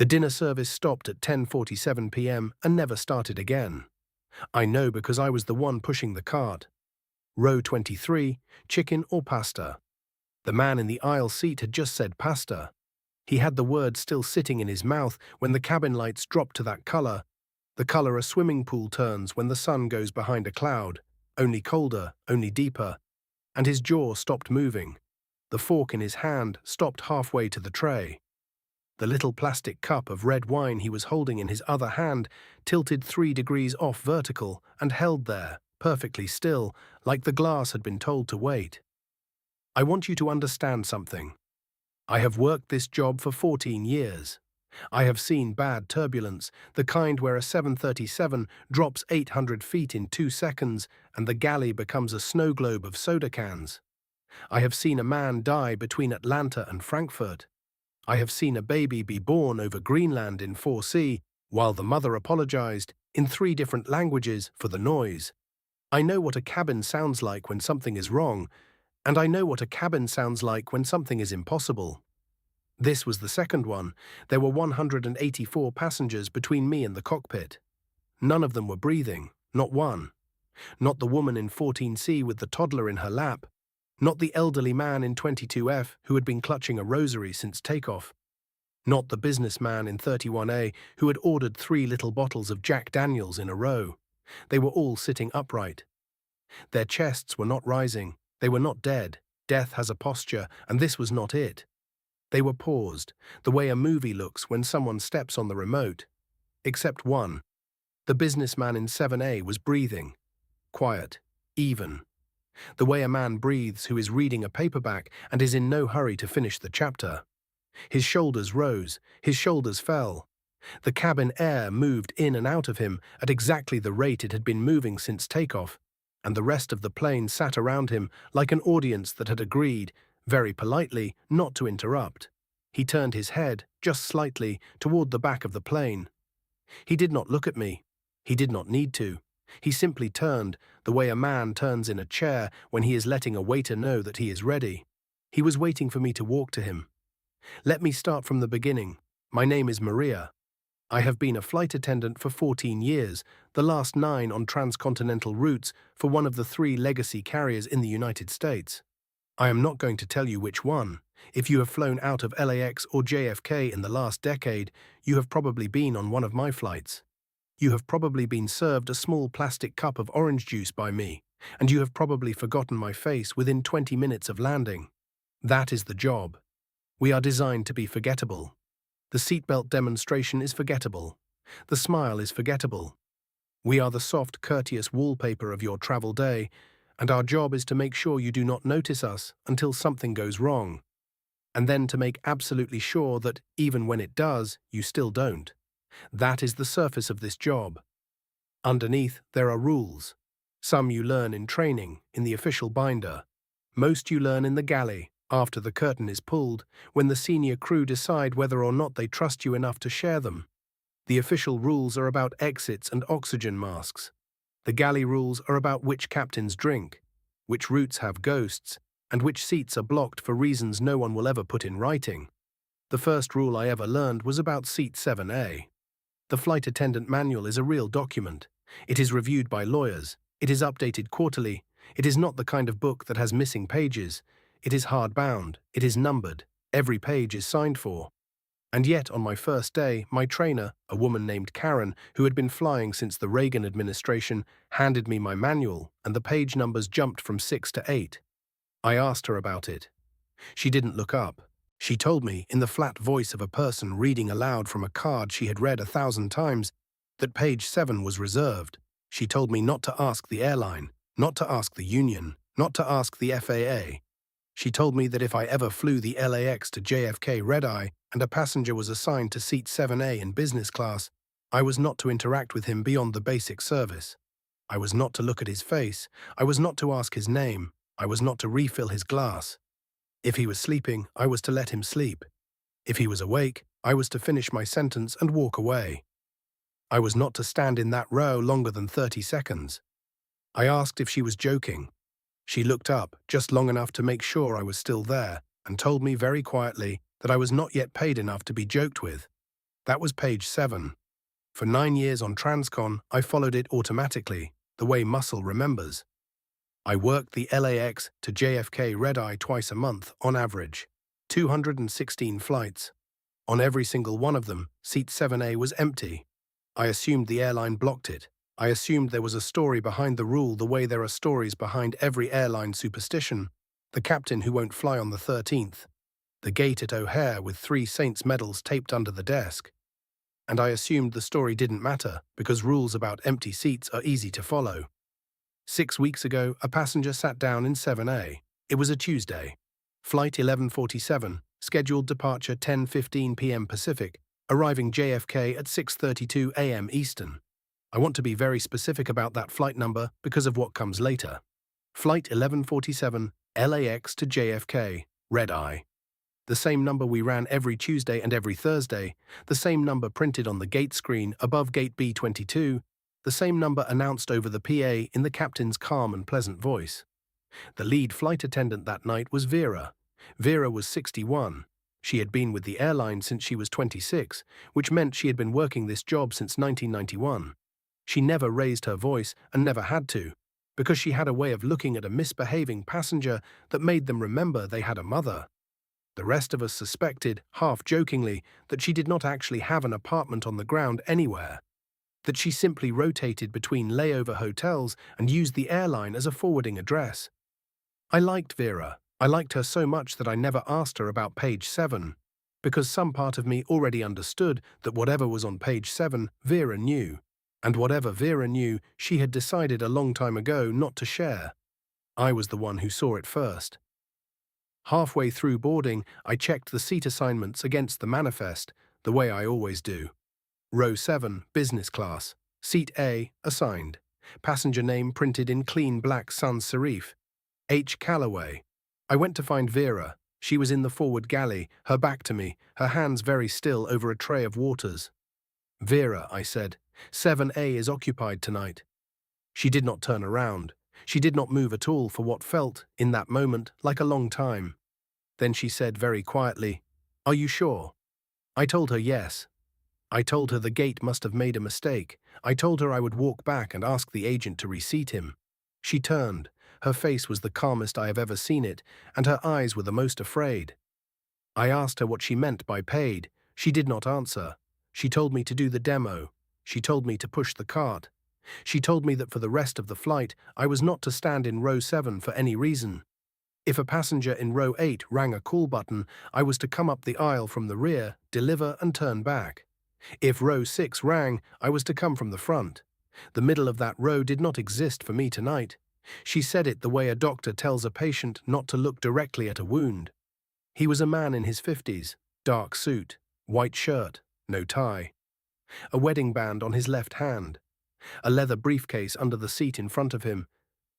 The dinner service stopped at 10:47 p.m. and never started again. I know because I was the one pushing the cart. Row 23, chicken or pasta. The man in the aisle seat had just said pasta. He had the word still sitting in his mouth when the cabin lights dropped to that color, the color a swimming pool turns when the sun goes behind a cloud, only colder, only deeper, and his jaw stopped moving. The fork in his hand stopped halfway to the tray. The little plastic cup of red wine he was holding in his other hand tilted 3 degrees off vertical and held there, perfectly still, like the glass had been told to wait. I want you to understand something. I have worked this job for 14 years. I have seen bad turbulence, the kind where a 737 drops 800 feet in 2 seconds and the galley becomes a snow globe of soda cans. I have seen a man die between Atlanta and Frankfurt. I have seen a baby be born over Greenland in 4C while the mother apologized in 3 different languages for the noise. I know what a cabin sounds like when something is wrong, and I know what a cabin sounds like when something is impossible. This was the second one. There were 184 passengers between me and the cockpit. None of them were breathing, not one. Not the woman in 14C with the toddler in her lap. Not the elderly man in 22F who had been clutching a rosary since takeoff. Not the businessman in 31A who had ordered 3 little bottles of Jack Daniels in a row. They were all sitting upright. Their chests were not rising. They were not dead. Death has a posture, and this was not it. They were paused, the way a movie looks when someone steps on the remote. Except one. The businessman in 7A was breathing. Quiet. Even. The way a man breathes who is reading a paperback and is in no hurry to finish the chapter. His shoulders rose. His shoulders fell. The cabin air moved in and out of him at exactly the rate it had been moving since takeoff, and the rest of the plane sat around him like an audience that had agreed, very politely, not to interrupt. He turned his head, just slightly, toward the back of the plane. He did not look at me. He did not need to. He simply turned, the way a man turns in a chair when he is letting a waiter know that he is ready. He was waiting for me to walk to him. Let me start from the beginning. My name is Maria. I have been a flight attendant for 14 years, the last 9 on transcontinental routes for one of the 3 legacy carriers in the United States. I am not going to tell you which one. If you have flown out of LAX or JFK in the last decade, you have probably been on one of my flights. You have probably been served a small plastic cup of orange juice by me, and you have probably forgotten my face within 20 minutes of landing. That is the job. We are designed to be forgettable. The seatbelt demonstration is forgettable. The smile is forgettable. We are the soft, courteous wallpaper of your travel day, and our job is to make sure you do not notice us until something goes wrong, and then to make absolutely sure that, even when it does, you still don't. That is the surface of this job. Underneath, there are rules. Some you learn in training, in the official binder. Most you learn in the galley, after the curtain is pulled, when the senior crew decide whether or not they trust you enough to share them. The official rules are about exits and oxygen masks. The galley rules are about which captains drink, which routes have ghosts, and which seats are blocked for reasons no one will ever put in writing. The first rule I ever learned was about seat 7A. The flight attendant manual is a real document. It is reviewed by lawyers. It is updated quarterly. It is not the kind of book that has missing pages. It is hardbound. It is numbered. Every page is signed for. And yet, on my first day, my trainer, a woman named Karen, who had been flying since the Reagan administration, handed me my manual, and the page numbers jumped from 6 to 8. I asked her about it. She didn't look up. She told me, in the flat voice of a person reading aloud from a card she had read 1,000 times, that page 7 was reserved. She told me not to ask the airline, not to ask the union, not to ask the FAA. She told me that if I ever flew the LAX to JFK red-eye and a passenger was assigned to seat 7A in business class, I was not to interact with him beyond the basic service. I was not to look at his face. I was not to ask his name. I was not to refill his glass. If he was sleeping, I was to let him sleep. If he was awake, I was to finish my sentence and walk away. I was not to stand in that row longer than 30 seconds. I asked if she was joking. She looked up, just long enough to make sure I was still there, and told me very quietly that I was not yet paid enough to be joked with. That was page 7. For 9 years on Transcon, I followed it automatically, the way muscle remembers. I worked the LAX to JFK red-eye twice a month, on average. 216 flights. On every single one of them, seat 7A was empty. I assumed the airline blocked it. I assumed there was a story behind the rule the way there are stories behind every airline superstition. The captain who won't fly on the 13th. The gate at O'Hare with 3 Saints medals taped under the desk. And I assumed the story didn't matter because rules about empty seats are easy to follow. 6 weeks ago, a passenger sat down in 7A. It was a Tuesday. Flight 1147, scheduled departure 10:15 p.m. Pacific, arriving JFK at 6:32 a.m. Eastern. I want to be very specific about that flight number because of what comes later. Flight 1147, LAX to JFK, red-eye. The same number we ran every Tuesday and every Thursday, the same number printed on the gate screen above gate B22, the same number announced over the PA in the captain's calm and pleasant voice. The lead flight attendant that night was Vera. Vera was 61. She had been with the airline since she was 26, which meant she had been working this job since 1991. She never raised her voice and never had to, because she had a way of looking at a misbehaving passenger that made them remember they had a mother. The rest of us suspected, half-jokingly, that she did not actually have an apartment on the ground anywhere, that she simply rotated between layover hotels and used the airline as a forwarding address. I liked Vera. I liked her so much that I never asked her about page 7, because some part of me already understood that whatever was on page 7, Vera knew, and whatever Vera knew, she had decided a long time ago not to share. I was the one who saw it first. Halfway through boarding, I checked the seat assignments against the manifest, the way I always do. Row 7, business class. Seat A, assigned. Passenger name printed in clean black sans serif. H. Calloway. I went to find Vera. She was in the forward galley, her back to me, her hands very still over a tray of waters. Vera, I said, 7A is occupied tonight. She did not turn around. She did not move at all for what felt, in that moment, like a long time. Then she said very quietly, "Are you sure?" I told her yes. I told her the gate must have made a mistake. I told her I would walk back and ask the agent to reseat him. She turned. Her face was the calmest I have ever seen it, and her eyes were the most afraid. I asked her what she meant by paid. She did not answer. She told me to do the demo. She told me to push the cart. She told me that for the rest of the flight, I was not to stand in row 7 for any reason. If a passenger in row 8 rang a call button, I was to come up the aisle from the rear, deliver and turn back. If row 6 rang, I was to come from the front. The middle of that row did not exist for me tonight. She said it the way a doctor tells a patient not to look directly at a wound. He was a man in his 50s, dark suit, white shirt, no tie. A wedding band on his left hand. A leather briefcase under the seat in front of him,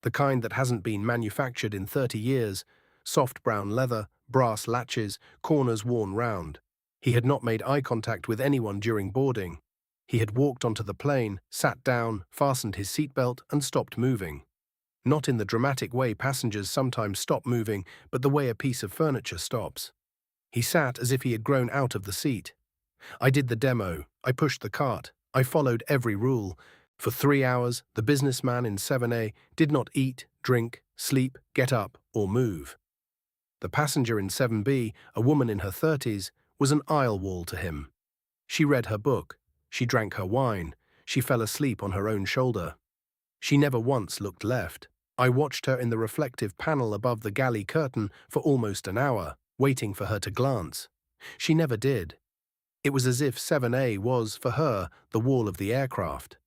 the kind that hasn't been manufactured in 30 years, soft brown leather, brass latches, corners worn round. He had not made eye contact with anyone during boarding. He had walked onto the plane, sat down, fastened his seatbelt, and stopped moving. Not in the dramatic way passengers sometimes stop moving, but the way a piece of furniture stops. He sat as if he had grown out of the seat. I did the demo. I pushed the cart. I followed every rule. For 3 hours, the businessman in 7A did not eat, drink, sleep, get up, or move. The passenger in 7B, a woman in her 30s, was an aisle wall to him. She read her book. She drank her wine. She fell asleep on her own shoulder. She never once looked left. I watched her in the reflective panel above the galley curtain for almost an hour, waiting for her to glance. She never did. It was as if 7A was, for her, the wall of the aircraft.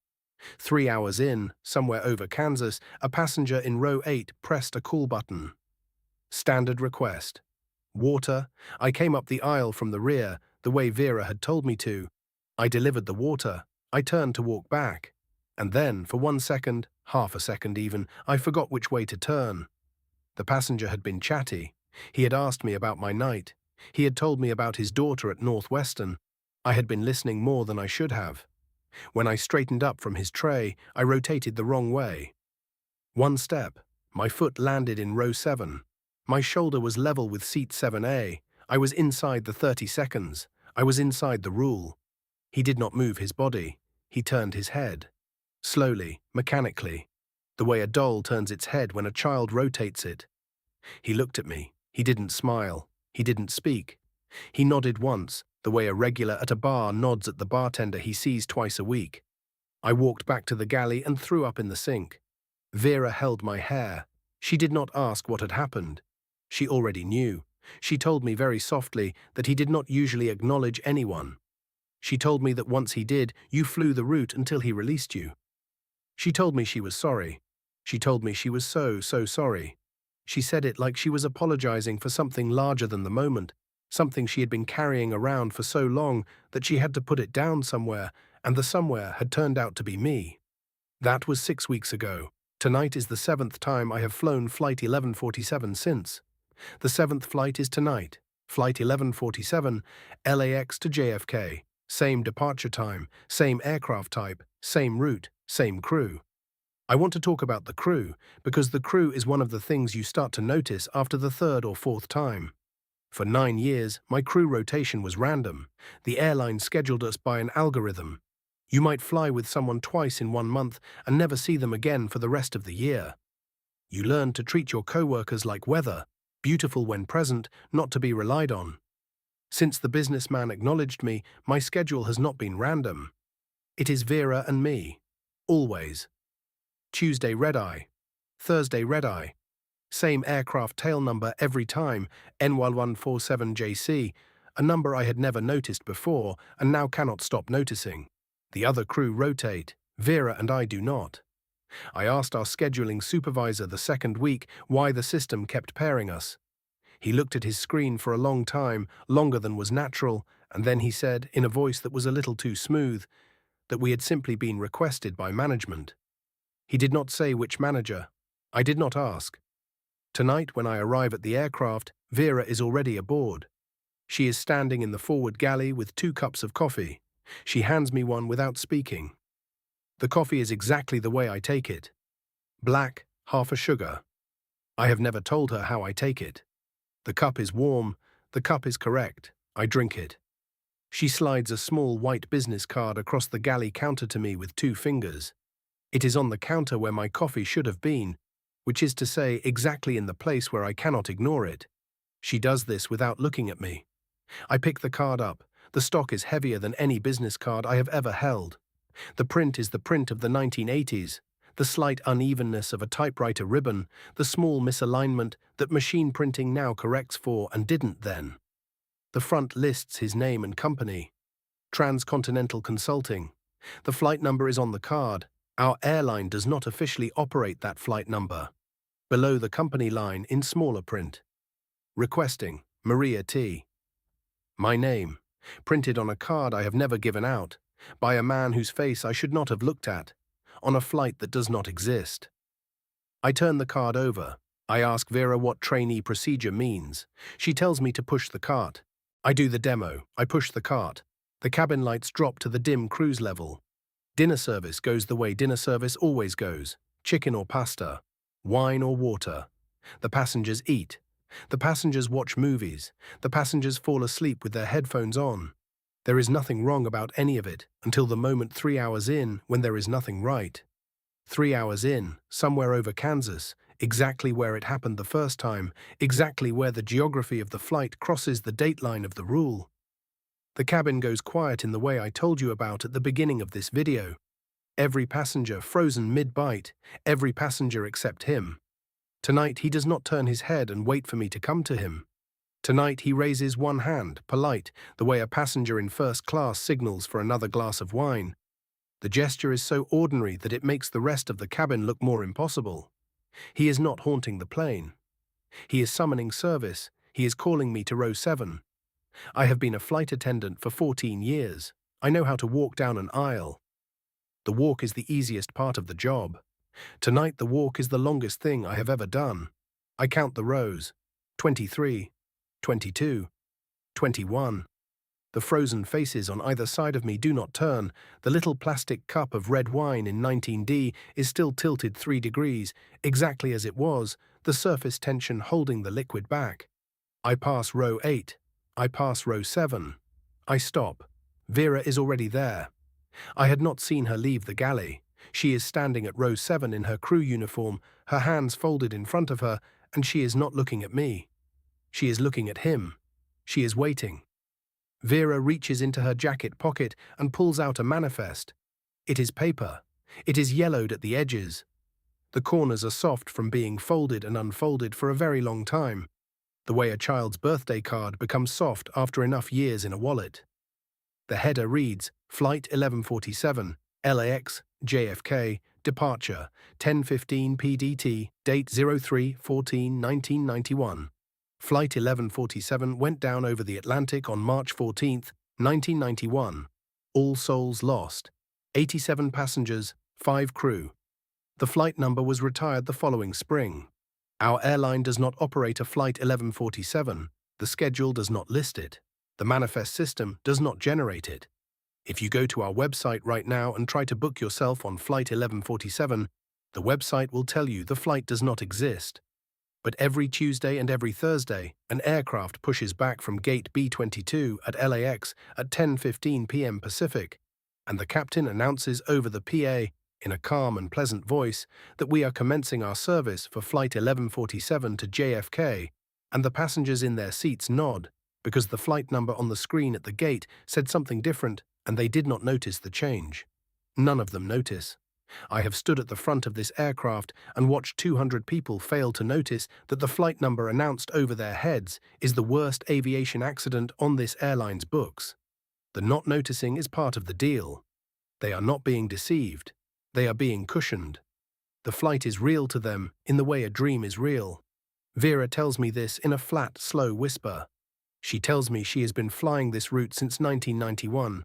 3 hours in, somewhere over Kansas, a passenger in row 8 pressed a call button. Standard request. Water. I came up the aisle from the rear, the way Vera had told me to. I delivered the water. I turned to walk back. And then, for 1 second, half a second even, I forgot which way to turn. The passenger had been chatty. He had asked me about my night. He had told me about his daughter at Northwestern. I had been listening more than I should have. When I straightened up from his tray, I rotated the wrong way. 1 step. My foot landed in row 7. My shoulder was level with seat 7A. I was inside the 30 seconds. I was inside the rule. He did not move his body. He turned his head. Slowly, mechanically, the way a doll turns its head when a child rotates it. He looked at me. He didn't smile. He didn't speak. He nodded once, the way a regular at a bar nods at the bartender he sees twice a week. I walked back to the galley and threw up in the sink. Vera held my hair. She did not ask what had happened. She already knew. She told me very softly that he did not usually acknowledge anyone. She told me that once he did, you flew the route until he released you. She told me she was sorry. She told me she was so sorry. She said it like she was apologizing for something larger than the moment, something she had been carrying around for so long that she had to put it down somewhere, and the somewhere had turned out to be me. That was 6 weeks ago. Tonight is the 7th time I have flown Flight 1147 since. The 7th flight is tonight, Flight 1147, LAX to JFK. Same departure time, same aircraft type, same route, same crew. I want to talk about the crew, because the crew is one of the things you start to notice after the 3rd or 4th time. For 9 years, my crew rotation was random. The airline scheduled us by an algorithm. You might fly with someone twice in 1 month and never see them again for the rest of the year. You learn to treat your co-workers like weather, beautiful when present, not to be relied on. Since the businessman acknowledged me, my schedule has not been random. It is Vera and me. Always. Tuesday red-eye. Thursday red-eye. Same aircraft tail number every time, N1147JC, a number I had never noticed before and now cannot stop noticing. The other crew rotate. Vera and I do not. I asked our scheduling supervisor the 2nd week why the system kept pairing us. He looked at his screen for a long time, longer than was natural, and then he said, in a voice that was a little too smooth, that we had simply been requested by management. He did not say which manager. I did not ask. Tonight, when I arrive at the aircraft, Vera is already aboard. She is standing in the forward galley with 2 cups of coffee. She hands me one without speaking. The coffee is exactly the way I take it. Black, half a sugar. I have never told her how I take it. The cup is warm. The cup is correct. I drink it. She slides a small white business card across the galley counter to me with 2 fingers. It is on the counter where my coffee should have been, which is to say exactly in the place where I cannot ignore it. She does this without looking at me. I pick the card up. The stock is heavier than any business card I have ever held. The print is the print of the 1980s, the slight unevenness of a typewriter ribbon, the small misalignment that machine printing now corrects for and didn't then. The front lists his name and company. Transcontinental Consulting. The flight number is on the card. Our airline does not officially operate that flight number. Below the company line in smaller print. Requesting, Maria T. My name, printed on a card I have never given out, by a man whose face I should not have looked at, on a flight that does not exist. I turn the card over. I ask Vera what trainee procedure means. She tells me to push the cart. I do the demo. I push the cart. The cabin lights drop to the dim cruise level. Dinner service goes the way dinner service always goes, chicken or pasta, wine or water. The passengers eat. The passengers watch movies. The passengers fall asleep with their headphones on. There is nothing wrong about any of it until the moment 3 hours in when there is nothing right. 3 hours in, somewhere over Kansas, exactly where it happened the first time, exactly where the geography of the flight crosses the dateline of the rule. The cabin goes quiet in the way I told you about at the beginning of this video. Every passenger frozen mid-bite, every passenger except him. Tonight he does not turn his head and wait for me to come to him. Tonight he raises one hand, polite, the way a passenger in first class signals for another glass of wine. The gesture is so ordinary that it makes the rest of the cabin look more impossible. He is not haunting the plane. He is summoning service. He is calling me to row 7. I have been a flight attendant for 14 years. I know how to walk down an aisle. The walk is the easiest part of the job. Tonight the walk is the longest thing I have ever done. I count the rows. 23, 22, 21. The frozen faces on either side of me do not turn. The little plastic cup of red wine in 19D is still tilted 3 degrees, exactly as it was, the surface tension holding the liquid back. I pass row 8. I pass row 7. I stop. Vera is already there. I had not seen her leave the galley. She is standing at row 7 in her crew uniform, her hands folded in front of her, and she is not looking at me. She is looking at him. She is waiting. Vera reaches into her jacket pocket and pulls out a manifest. It is paper. It is yellowed at the edges. The corners are soft from being folded and unfolded for a very long time, the way a child's birthday card becomes soft after enough years in a wallet. The header reads, Flight 1147, LAX, JFK, departure, 10:15 PDT, date 03/14/1991. Flight 1147 went down over the Atlantic on March 14, 1991. All souls lost. 87 passengers, 5 crew. The flight number was retired the following spring. Our airline does not operate a Flight 1147. The schedule does not list it. The manifest system does not generate it. If you go to our website right now and try to book yourself on Flight 1147, the website will tell you the flight does not exist. But every Tuesday and every Thursday, an aircraft pushes back from gate B22 at LAX at 10:15 p.m. Pacific, and the captain announces over the PA, in a calm and pleasant voice, that we are commencing our service for Flight 1147 to JFK, and the passengers in their seats nod, because the flight number on the screen at the gate said something different, and they did not notice the change. None of them notice. I have stood at the front of this aircraft and watched 200 people fail to notice that the flight number announced over their heads is the worst aviation accident on this airline's books. The not noticing is part of the deal. They are not being deceived. They are being cushioned. The flight is real to them in the way a dream is real. Vera tells me this in a flat, slow whisper. She tells me she has been flying this route since 1991.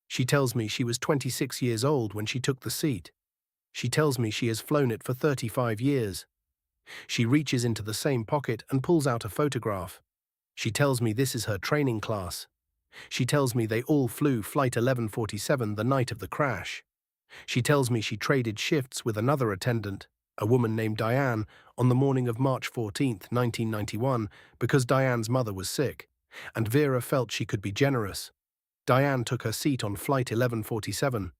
She tells me she was 26 years old when she took the seat. She tells me she has flown it for 35 years. She reaches into the same pocket and pulls out a photograph. She tells me this is her training class. She tells me they all flew Flight 1147 the night of the crash. She tells me she traded shifts with another attendant, a woman named Diane, on the morning of March 14, 1991, because Diane's mother was sick, and Vera felt she could be generous. Diane took her seat on Flight 1147.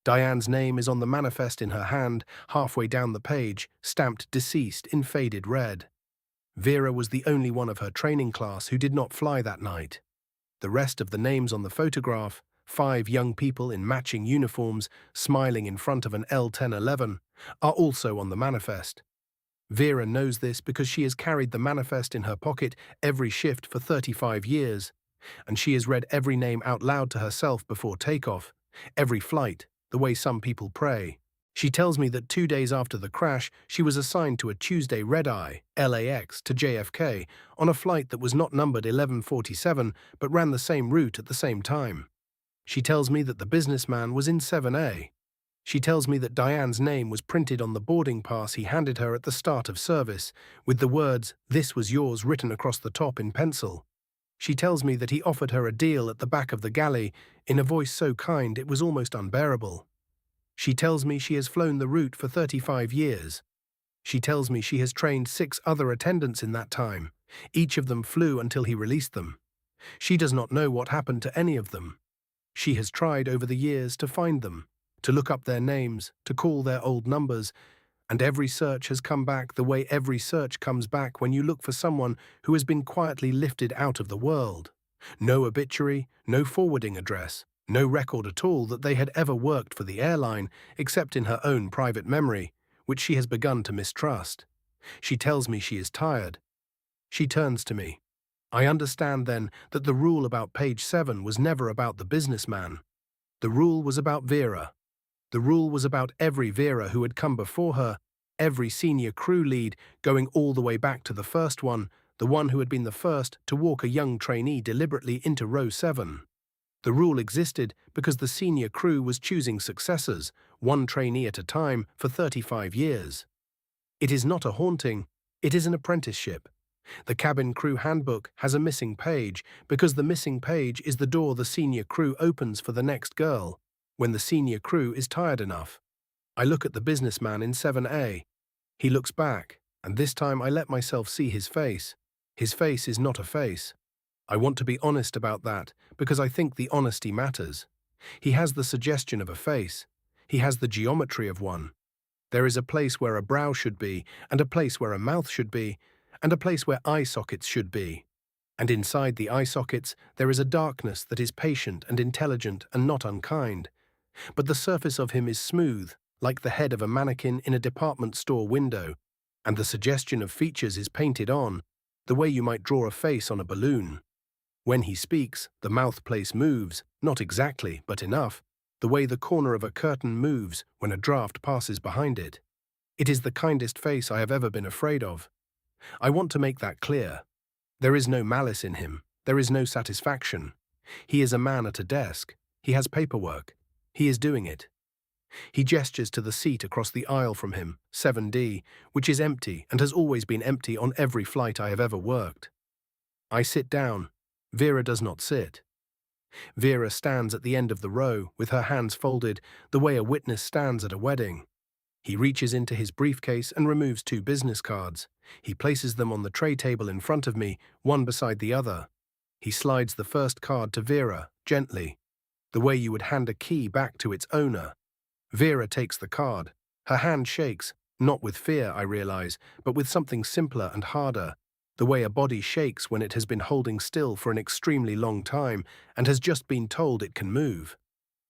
Diane's name is on the manifest in her hand, halfway down the page, stamped deceased in faded red. Vera was the only one of her training class who did not fly that night. The rest of the names on the photograph, 5 young people in matching uniforms smiling in front of an L-1011, are also on the manifest. Vera knows this because she has carried the manifest in her pocket every shift for 35 years, and she has read every name out loud to herself before takeoff, every flight, the way some people pray. She tells me that 2 days after the crash, she was assigned to a Tuesday red-eye, LAX, to JFK, on a flight that was not numbered 1147 but ran the same route at the same time. She tells me that the businessman was in 7A. She tells me that Diane's name was printed on the boarding pass he handed her at the start of service, with the words, "This was yours," written across the top in pencil. She tells me that he offered her a deal at the back of the galley, in a voice so kind it was almost unbearable. She tells me she has flown the route for 35 years. She tells me she has trained 6 other attendants in that time. Each of them flew until he released them. She does not know what happened to any of them. She has tried over the years to find them, to look up their names, to call their old numbers, and every search has come back the way every search comes back when you look for someone who has been quietly lifted out of the world. No obituary, no forwarding address, no record at all that they had ever worked for the airline except in her own private memory, which she has begun to mistrust. She tells me she is tired. She turns to me. I understand then that the rule about page 7 was never about the businessman. The rule was about Vera. The rule was about every Vera who had come before her, every senior crew lead going all the way back to the first one, the one who had been the first to walk a young trainee deliberately into row 7. The rule existed because the senior crew was choosing successors, one trainee at a time, for 35 years. It is not a haunting, it is an apprenticeship. The cabin crew handbook has a missing page because the missing page is the door the senior crew opens for the next girl, when the senior crew is tired enough. I look at the businessman in 7A. He looks back, and this time I let myself see his face. His face is not a face. I want to be honest about that because I think the honesty matters. He has the suggestion of a face. He has the geometry of one. There is a place where a brow should be, and a place where a mouth should be, and a place where eye sockets should be. And inside the eye sockets there is a darkness that is patient and intelligent and not unkind. But the surface of him is smooth, like the head of a mannequin in a department store window, and the suggestion of features is painted on, the way you might draw a face on a balloon. When he speaks, the mouth place moves, not exactly, but enough, the way the corner of a curtain moves when a draft passes behind it. It is the kindest face I have ever been afraid of. I want to make that clear. There is no malice in him. There is no satisfaction. He is a man at a desk. He has paperwork. He is doing it. He gestures to the seat across the aisle from him, 7D, which is empty and has always been empty on every flight I have ever worked. I sit down. Vera does not sit. Vera stands at the end of the row, with her hands folded, the way a witness stands at a wedding. He reaches into his briefcase and removes 2 business cards. He places them on the tray table in front of me, one beside the other. He slides the first card to Vera, gently, the way you would hand a key back to its owner. Vera takes the card. Her hand shakes, not with fear, I realize, but with something simpler and harder, the way a body shakes when it has been holding still for an extremely long time and has just been told it can move.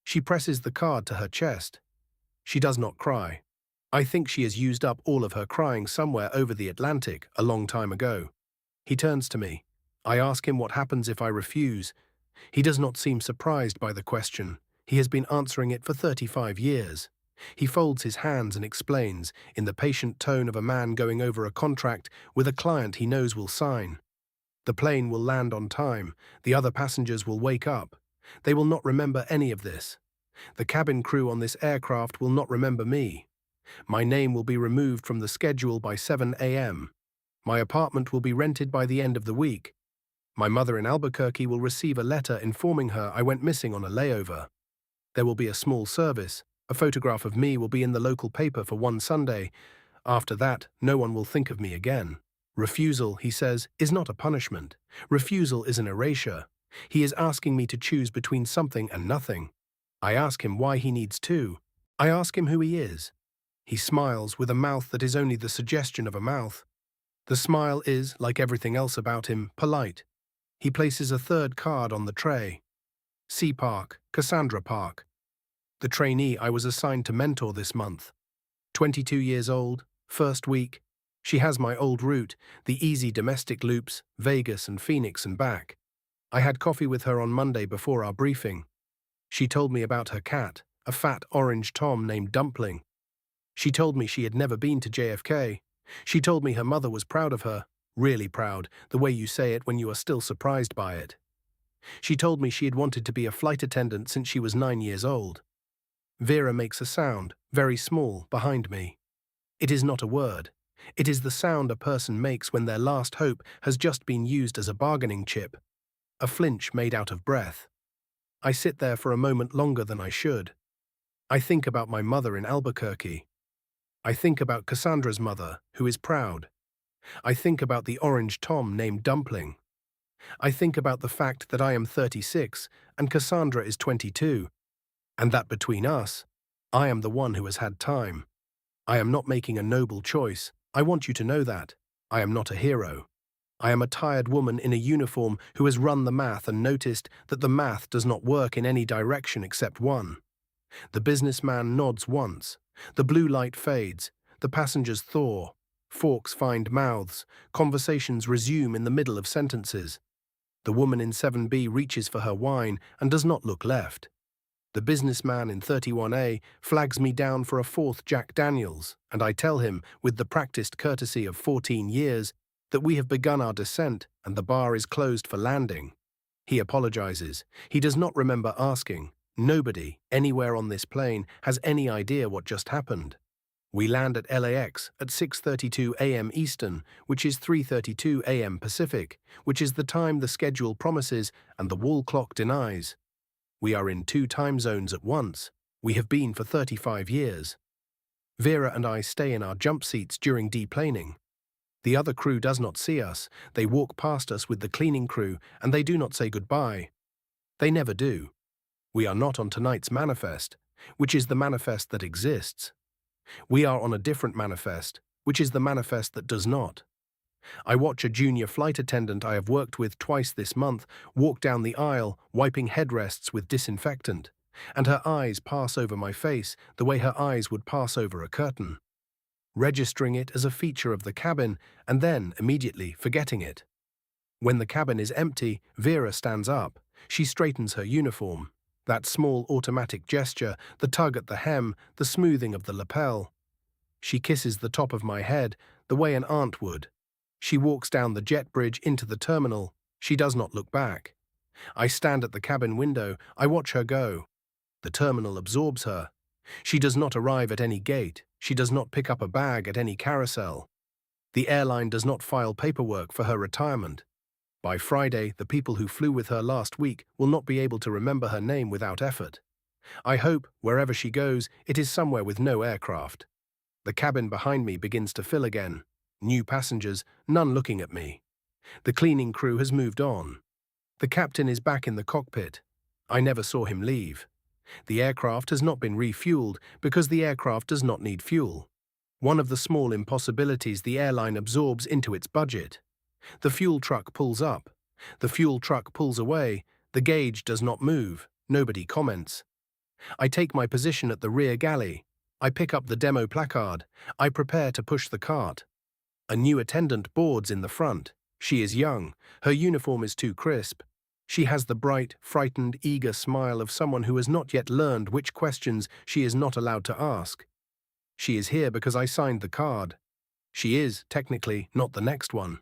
She presses the card to her chest. She does not cry. I think she has used up all of her crying somewhere over the Atlantic a long time ago. He turns to me. I ask him what happens if I refuse. He does not seem surprised by the question. He has been answering it for 35 years. He folds his hands and explains, in the patient tone of a man going over a contract with a client he knows will sign. The plane will land on time. The other passengers will wake up. They will not remember any of this. The cabin crew on this aircraft will not remember me. My name will be removed from the schedule by 7 a.m. My apartment will be rented by the end of the week. My mother in Albuquerque will receive a letter informing her I went missing on a layover. There will be a small service. A photograph of me will be in the local paper for one Sunday. After that, no one will think of me again. Refusal, he says, is not a punishment. Refusal is an erasure. He is asking me to choose between something and nothing. I ask him why he needs 2. I ask him who he is. He smiles with a mouth that is only the suggestion of a mouth. The smile is, like everything else about him, polite. He places a 3rd card on the tray. C Park, Cassandra Park. The trainee I was assigned to mentor this month. 22 years old, first week. She has my old route, the easy domestic loops, Vegas and Phoenix and back. I had coffee with her on Monday before our briefing. She told me about her cat, a fat orange Tom named Dumpling. She told me she had never been to JFK. She told me her mother was proud of her, really proud, the way you say it when you are still surprised by it. She told me she had wanted to be a flight attendant since she was 9 years old. Vera makes a sound, very small, behind me. It is not a word. It is the sound a person makes when their last hope has just been used as a bargaining chip. A flinch made out of breath. I sit there for a moment longer than I should. I think about my mother in Albuquerque. I think about Cassandra's mother, who is proud. I think about the orange Tom named Dumpling. I think about the fact that I am 36 and Cassandra is 22, and that between us, I am the one who has had time. I am not making a noble choice. I want you to know that. I am not a hero. I am a tired woman in a uniform who has run the math and noticed that the math does not work in any direction except one. The businessman nods once. The blue light fades. The passengers thaw. Forks find mouths. Conversations resume in the middle of sentences. The woman in 7B reaches for her wine and does not look left. The businessman in 31A flags me down for a 4th Jack Daniels, and I tell him, with the practiced courtesy of 14 years, that we have begun our descent and the bar is closed for landing. He apologizes. He does not remember asking. Nobody, anywhere on this plane, has any idea what just happened. We land at LAX at 6:32 a.m. Eastern, which is 3:32 a.m. Pacific, which is the time the schedule promises and the wall clock denies. We are in 2 time zones at once. We have been for 35 years. Vera and I stay in our jump seats during deplaning. The other crew does not see us. They walk past us with the cleaning crew, and they do not say goodbye. They never do. We are not on tonight's manifest, which is the manifest that exists. We are on a different manifest, which is the manifest that does not. I watch a junior flight attendant I have worked with twice this month walk down the aisle, wiping headrests with disinfectant, and her eyes pass over my face the way her eyes would pass over a curtain, registering it as a feature of the cabin and then immediately forgetting it. When the cabin is empty, Vera stands up. She straightens her uniform. That small automatic gesture, the tug at the hem, the smoothing of the lapel. She kisses the top of my head the way an aunt would. She walks down the jet bridge into the terminal. She does not look back. I stand at the cabin window. I watch her go. The terminal absorbs her. She does not arrive at any gate. She does not pick up a bag at any carousel. The airline does not file paperwork for her retirement. By Friday, the people who flew with her last week will not be able to remember her name without effort. I hope, wherever she goes, it is somewhere with no aircraft. The cabin behind me begins to fill again. New passengers, none looking at me. The cleaning crew has moved on. The captain is back in the cockpit. I never saw him leave. The aircraft has not been refueled because the aircraft does not need fuel. One of the small impossibilities the airline absorbs into its budget. The fuel truck pulls up. The fuel truck pulls away. The gauge does not move. Nobody comments. I take my position at the rear galley. I pick up the demo placard. I prepare to push the cart. A new attendant boards in the front. She is young. Her uniform is too crisp. She has the bright, frightened, eager smile of someone who has not yet learned which questions she is not allowed to ask. She is here because I signed the card. She is, technically, not the next one.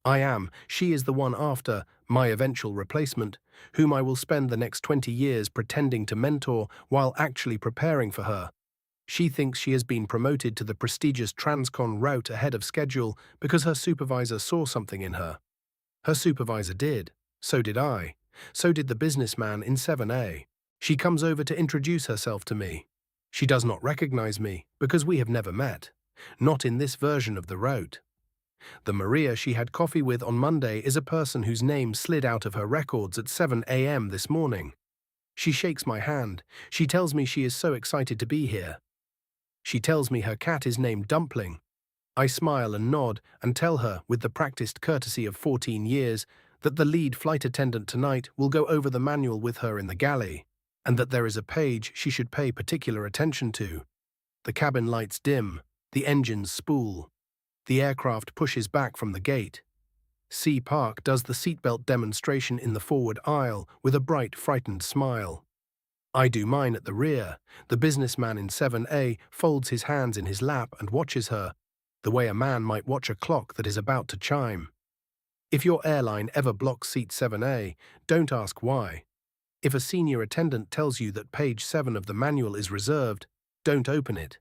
I am, she is the one after, my eventual replacement, whom I will spend the next 20 years pretending to mentor while actually preparing for her. She thinks she has been promoted to the prestigious Transcon route ahead of schedule because her supervisor saw something in her. Her supervisor did. So did I. So did the businessman in 7A. She comes over to introduce herself to me. She does not recognize me because we have never met. Not in this version of the route. The Maria she had coffee with on Monday is a person whose name slid out of her records at 7 a.m. this morning. She shakes my hand. She tells me she is so excited to be here. She tells me her cat is named Dumpling. I smile and nod and tell her, with the practiced courtesy of 14 years, that the lead flight attendant tonight will go over the manual with her in the galley, and that there is a page she should pay particular attention to. The cabin lights dim. The engines spool. The aircraft pushes back from the gate. C. Park does the seatbelt demonstration in the forward aisle with a bright, frightened smile. I do mine at the rear. The businessman in 7A folds his hands in his lap and watches her, the way a man might watch a clock that is about to chime. If your airline ever blocks seat 7A, don't ask why. If a senior attendant tells you that page 7 of the manual is reserved, don't open it.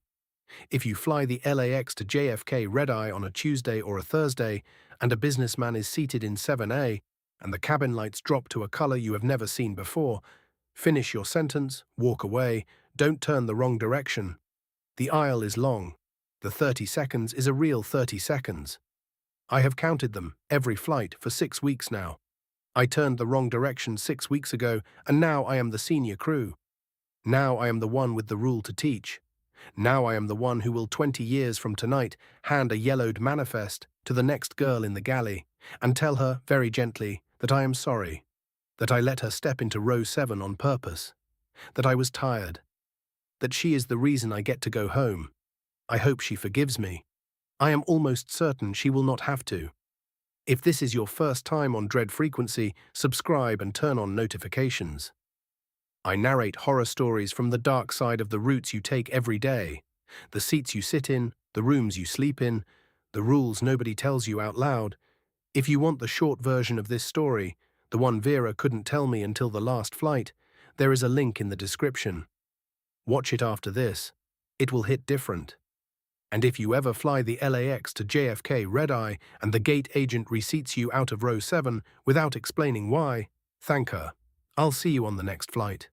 If you fly the LAX to JFK red-eye on a Tuesday or a Thursday, and a businessman is seated in 7A, and the cabin lights drop to a color you have never seen before, finish your sentence, walk away, don't turn the wrong direction. The aisle is long. The 30 seconds is a real 30 seconds. I have counted them, every flight, for 6 weeks now. I turned the wrong direction 6 weeks ago, and now I am the senior crew. Now I am the one with the rule to teach. Now I am the one who will 20 years from tonight hand a yellowed manifest to the next girl in the galley and tell her, very gently, that I am sorry, that I let her step into row 7 on purpose, that I was tired, that she is the reason I get to go home. I hope she forgives me. I am almost certain she will not have to. If this is your first time on Dread Frequency, subscribe and turn on notifications. I narrate horror stories from the dark side of the routes you take every day, the seats you sit in, the rooms you sleep in, the rules nobody tells you out loud. If you want the short version of this story, the one Vera couldn't tell me until the last flight, there is a link in the description. Watch it after this. It will hit different. And if you ever fly the LAX to JFK red-eye and the gate agent reseats you out of row 7 without explaining why, thank her. I'll see you on the next flight.